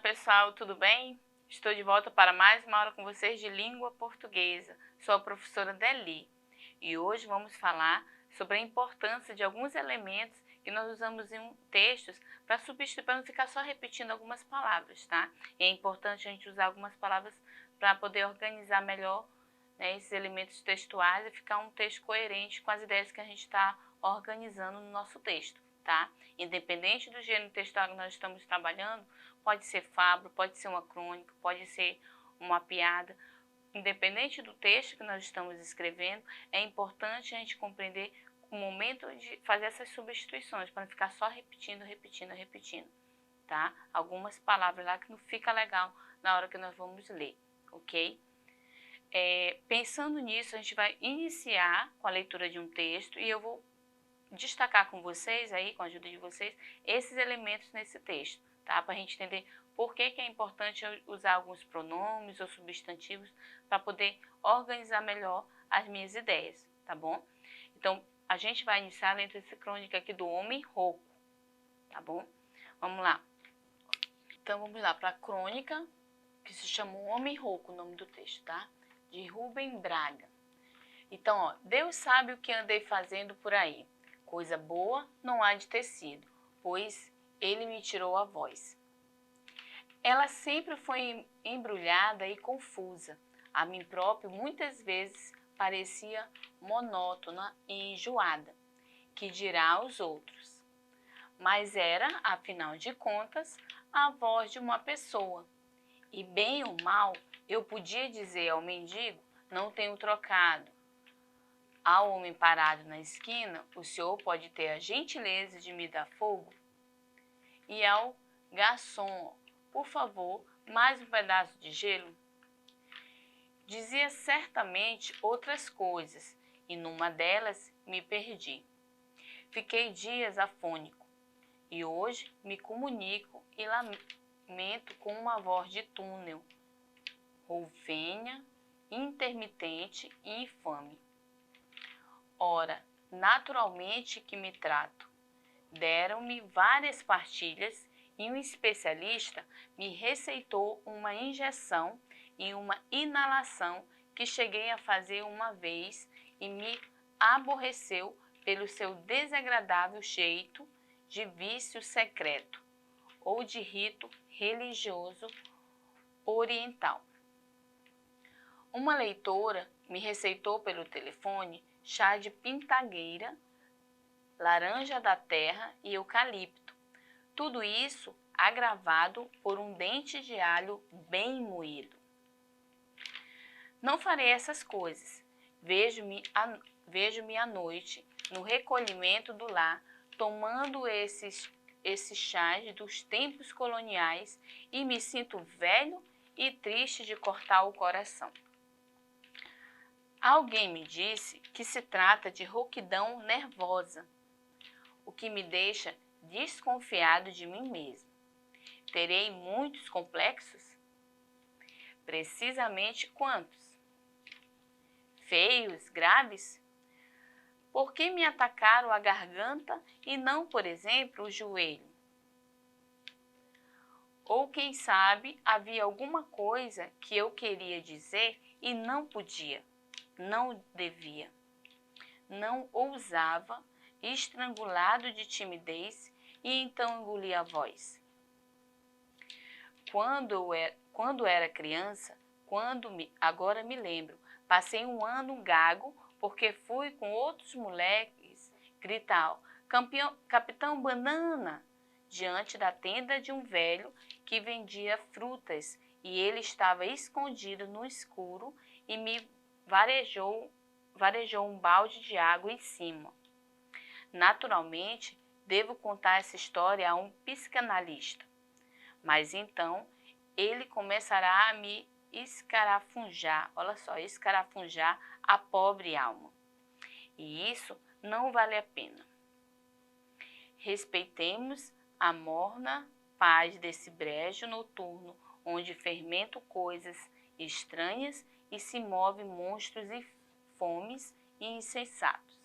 pessoal, tudo bem? Estou de volta para mais uma aula com vocês de língua portuguesa. Sou a professora Deli e hoje vamos falar sobre a importância de alguns elementos que nós usamos em textos para substituir, para não ficar só repetindo algumas palavras, tá? E é importante a gente usar algumas palavras para poder organizar melhor, né, esses elementos textuais e ficar um texto coerente com as ideias que a gente está organizando no nosso texto, tá? Independente do gênero textual que nós estamos trabalhando, pode ser fábula, pode ser uma crônica, pode ser uma piada. Independente do texto que nós estamos escrevendo, é importante a gente compreender o momento de fazer essas substituições, para não ficar só repetindo, tá? Algumas palavras lá que não fica legal na hora que nós vamos ler, ok? Pensando nisso, a gente vai iniciar com a leitura de um texto e eu vou destacar com vocês aí, com a ajuda de vocês, esses elementos nesse texto, tá? Para a gente entender por que é importante usar alguns pronomes ou substantivos para poder organizar melhor as minhas ideias, tá bom? Então, a gente vai iniciar a leitura dessa crônica aqui do Homem Rouco, tá bom? Vamos lá. Então, vamos lá para a crônica que se chama O Homem Rouco, o nome do texto, tá? De Rubem Braga. Então, ó, Deus sabe o que andei fazendo por aí. Coisa boa não há de ter sido, pois ele me tirou a voz. Ela sempre foi embrulhada e confusa. A mim próprio muitas vezes parecia monótona e enjoada, que dirá aos outros. Mas era, afinal de contas, a voz de uma pessoa. E bem ou mal, eu podia dizer ao mendigo, não tenho trocado. Ao homem parado na esquina, o senhor pode ter a gentileza de me dar fogo? E ao garçom, por favor, mais um pedaço de gelo? Dizia certamente outras coisas, e numa delas me perdi. Fiquei dias afônico, e hoje me comunico e lamento com uma voz de túnel, rouvenha, intermitente e infame. Ora, naturalmente que me trato. Deram-me várias pastilhas e um especialista me receitou uma injeção e uma inalação que cheguei a fazer uma vez e me aborreceu pelo seu desagradável jeito de vício secreto ou de rito religioso oriental. Uma leitora me receitou pelo telefone chá de pintagueira, laranja da terra e eucalipto. Tudo isso agravado por um dente de alho bem moído. Não farei essas coisas. Vejo-me à noite, no recolhimento do lar, tomando esses chás dos tempos coloniais e me sinto velho e triste de cortar o coração. Alguém me disse que se trata de rouquidão nervosa, o que me deixa desconfiado de mim mesmo. Terei muitos complexos? Precisamente quantos? Feios, graves? Por que me atacaram a garganta e não, por exemplo, o joelho? Ou quem sabe havia alguma coisa que eu queria dizer e não podia, não devia, não ousava, estrangulado de timidez, e então engoli a voz. Quando era criança, agora me lembro, passei um ano gago porque fui com outros moleques gritar Capitão Banana, diante da tenda de um velho que vendia frutas e ele estava escondido no escuro e me varejou um balde de água em cima. Naturalmente, devo contar essa história a um psicanalista, mas então ele começará a me escarafunjar, olha só, escarafunjar a pobre alma. E isso não vale a pena. Respeitemos a morna paz desse brejo noturno, onde fermentam coisas estranhas e se movem monstros e fomes e insensatos.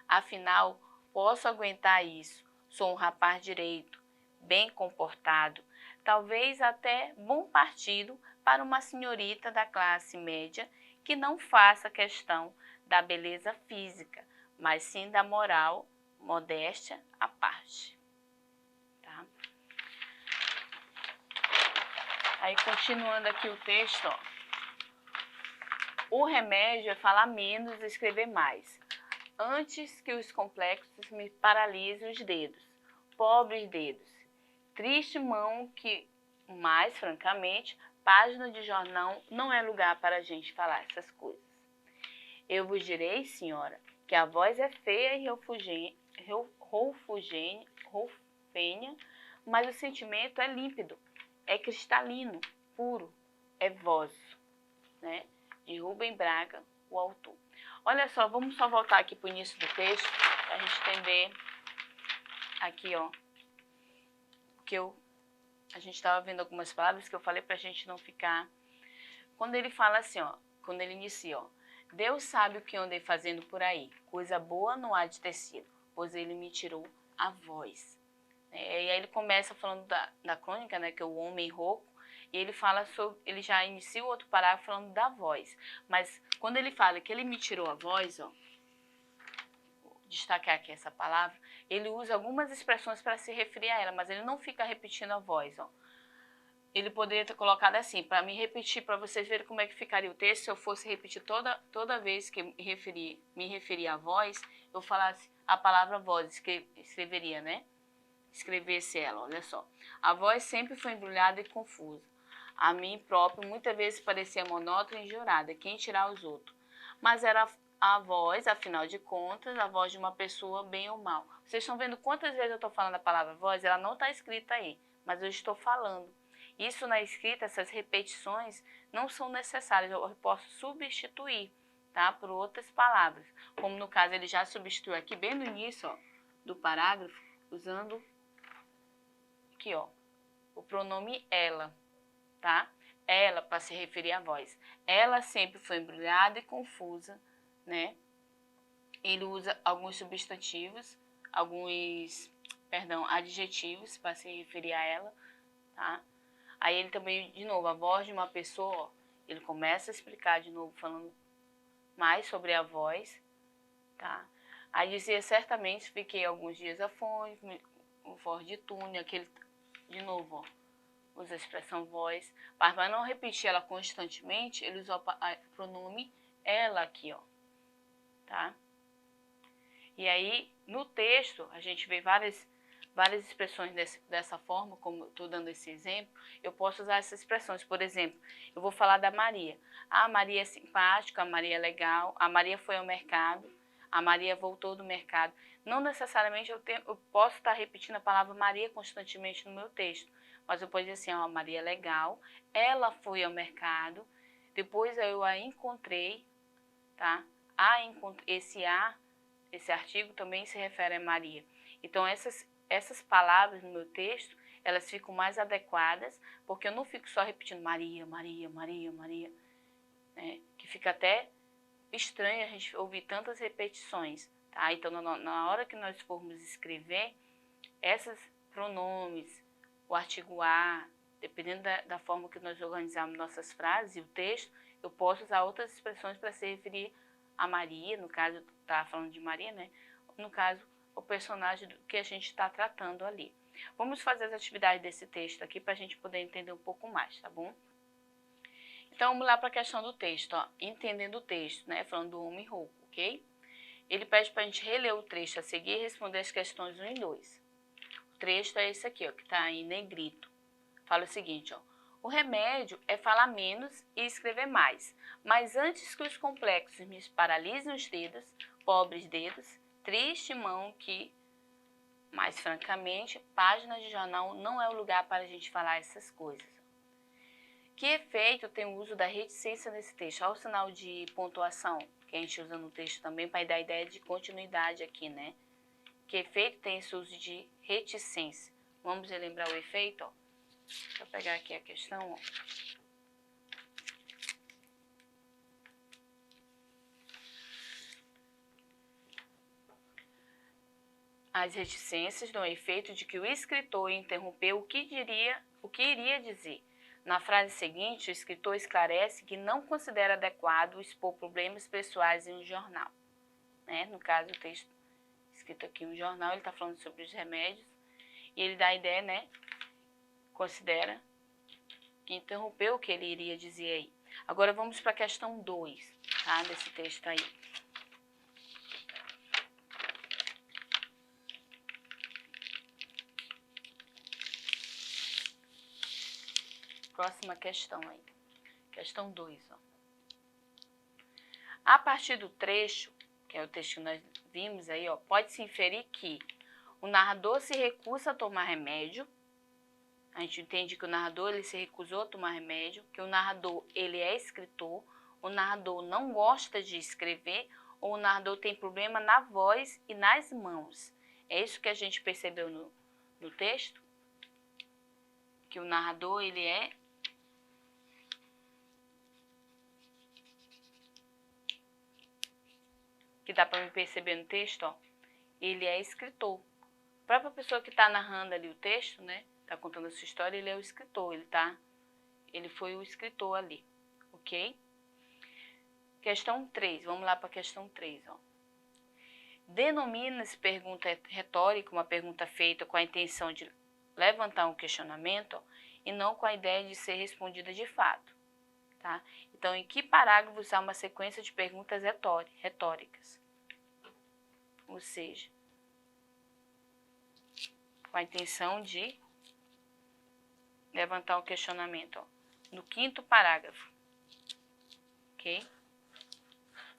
Afinal, posso aguentar isso. Sou um rapaz direito, bem comportado, talvez até bom partido para uma senhorita da classe média que não faça questão da beleza física, mas sim da moral, modéstia à parte. Tá? Aí, continuando aqui o texto, ó. O remédio é falar menos e escrever mais, antes que os complexos me paralisem os dedos. Pobres dedos, triste mão que, mais francamente, página de jornal não é lugar para a gente falar essas coisas. Eu vos direi, senhora, que a voz é feia e roufenha, mas o sentimento é límpido, é cristalino, puro, é voz, né? De Rubem Braga, o autor. Olha só, vamos só voltar aqui para o início do texto, para a gente entender aqui, ó, que a gente estava vendo algumas palavras que eu falei para a gente não ficar. Quando ele fala assim, ó, quando ele inicia, ó, Deus sabe o que eu andei fazendo por aí, coisa boa não há de ter sido, pois ele me tirou a voz. E aí ele começa falando da crônica, né, que é o homem rouco, e ele fala sobre, ele já inicia o outro parágrafo falando da voz. Mas quando ele fala que ele me tirou a voz, ó, vou destacar aqui essa palavra, ele usa algumas expressões para se referir a ela, mas ele não fica repetindo a voz, ó. Ele poderia ter colocado assim, para me repetir, para vocês verem como é que ficaria o texto, se eu fosse repetir toda vez que me referir à voz, eu falasse a palavra voz, escreveria, né? Escrevesse ela, olha só. A voz sempre foi embrulhada e confusa. A mim próprio muitas vezes parecia monótona e enjorada, quem tirar os outros. Mas era a voz, afinal de contas, a voz de uma pessoa bem ou mal. Vocês estão vendo quantas vezes eu estou falando a palavra voz? Ela não está escrita aí, mas eu estou falando. Isso na escrita, essas repetições, não são necessárias, eu posso substituir, tá, por outras palavras. Como no caso ele já substituiu aqui bem no início, ó, do parágrafo, usando aqui, ó, o pronome ela, tá? Ela para se referir à voz. Ela sempre foi embrulhada e confusa, né? Ele usa alguns substantivos, adjetivos para se referir a ela, tá? Aí ele também, de novo, a voz de uma pessoa, ó, ele começa a explicar de novo, falando mais sobre a voz, tá? Aí dizia, certamente fiquei alguns dias afônico, o voz de túnel, aquele, de novo, ó, usa a expressão voz, mas para não repetir ela constantemente, ele usou o pronome ela aqui, ó, tá? E aí, no texto, a gente vê várias expressões dessa forma, como eu estou dando esse exemplo, eu posso usar essas expressões. Por exemplo, eu vou falar da Maria. A Maria é simpática, a Maria é legal, a Maria foi ao mercado, a Maria voltou do mercado. Não necessariamente eu posso estar repetindo a palavra Maria constantemente no meu texto, mas eu posso dizer assim, ó, a Maria é legal, ela foi ao mercado, depois eu a encontrei, tá? Esse artigo também se refere a Maria. Então, essas palavras no meu texto, elas ficam mais adequadas, porque eu não fico só repetindo Maria, Maria, Maria, Maria, né? Que fica até estranho a gente ouvir tantas repetições, tá? Então, na hora que nós formos escrever, esses pronomes, o artigo a, dependendo da forma que nós organizarmos nossas frases e o texto, eu posso usar outras expressões para se referir a Maria, no caso, eu estava falando de Maria, né? No caso, o personagem que a gente está tratando ali. Vamos fazer as atividades desse texto aqui para a gente poder entender um pouco mais, tá bom? Então, vamos lá para a questão do texto, ó. Entendendo o texto, né? Falando do homem rouco, ok? Ele pede para a gente reler o texto a seguir e responder as questões 1 e 2. O texto é esse aqui, ó, que está em negrito. Fala o seguinte, ó. O remédio é falar menos e escrever mais, mas antes que os complexos me paralisem os dedos, pobres dedos, triste mão que, mais francamente, páginas de jornal não é o lugar para a gente falar essas coisas. Que efeito tem o uso da reticência nesse texto? Olha o sinal de pontuação que a gente usa no texto também para dar a ideia de continuidade aqui, né? Que efeito tem esse uso de reticência? Vamos relembrar o efeito, ó. Deixa eu pegar aqui a questão, ó. As reticências dão efeito de que o escritor interrompeu o que diria o que iria dizer. Na frase seguinte, o escritor esclarece que não considera adequado expor problemas pessoais em um jornal. Né? No caso, o texto escrito aqui em um jornal, ele está falando sobre os remédios, e ele dá a ideia, né? Considera que interrompeu o que ele iria dizer aí. Agora vamos para a questão 2, tá? Desse texto aí. Próxima questão aí. Questão 2, ó. A partir do trecho, que é o texto que nós vimos aí, ó, pode-se inferir que o narrador se recusa a tomar remédio. A gente entende que o narrador ele se recusou a tomar remédio, que o narrador ele é escritor, o narrador não gosta de escrever, ou o narrador tem problema na voz e nas mãos. É isso que a gente percebeu no texto? Que o narrador ele é que dá para me perceber no texto, ó, ele é escritor. A própria pessoa que está narrando ali o texto, né, está contando a sua história, ele é o escritor, ele foi o escritor ali, ok? Questão 3, vamos lá para a questão 3, ó. Denomina-se pergunta retórica uma pergunta feita com a intenção de levantar um questionamento, ó, e não com a ideia de ser respondida de fato, tá? Então, em que parágrafos há uma sequência de perguntas retóricas? Ou seja, com a intenção de levantar um questionamento, ó, no 5º parágrafo, ok?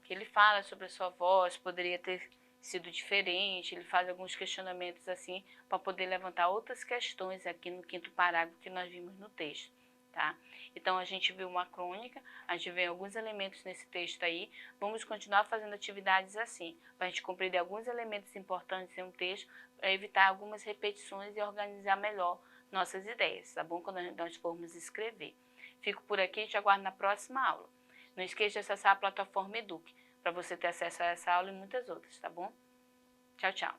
Que ele fala sobre a sua voz, poderia ter sido diferente, ele faz alguns questionamentos assim, para poder levantar outras questões aqui no 5º parágrafo que nós vimos no texto, tá? Então, a gente viu uma crônica, a gente vê alguns elementos nesse texto aí, vamos continuar fazendo atividades assim, para a gente compreender alguns elementos importantes em um texto, para evitar algumas repetições e organizar melhor nossas ideias, tá bom? Quando nós formos escrever. Fico por aqui e te aguardo na próxima aula. Não esqueça de acessar a plataforma Eduque, para você ter acesso a essa aula e muitas outras, tá bom? Tchau, tchau.